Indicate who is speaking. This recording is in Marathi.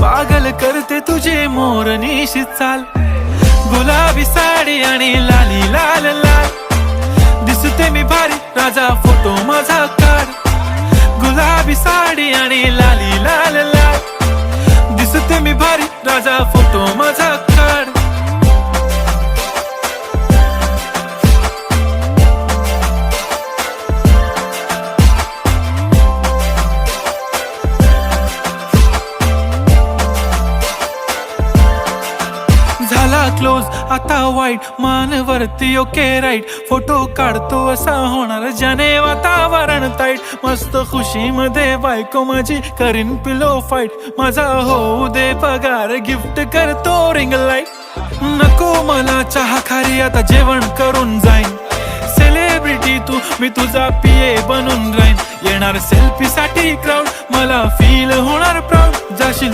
Speaker 1: पागल करते तुझे मोरनीशी चाल, गुलाबी साडी आणि लाली लाल लाल. दिसते मी भारी राजा फोटो माझा काढ, गुलाबी साडी आणि लाली लाल लाल. दिसते मी भारी राजा फोटो माझा काढ. झाला क्लोज आता वाईट, मानवरती ओके राईट. फोटो काढतो असा होणार ज्याने वातावरण ताईट. मस्त खुशी मध्ये बायको माझी करीन पिलो फाईट. माझा होऊ दे पगार, गिफ्ट करतो रिंग लाईट. नको मला चहा खारी, आता जेवण करून जाईन. सेलिब्रिटी तू, मी तुझा पिये बनून राहीन. येणार सेल्फी साठी क्राऊड, मला फील होणार प्राऊड. जाशील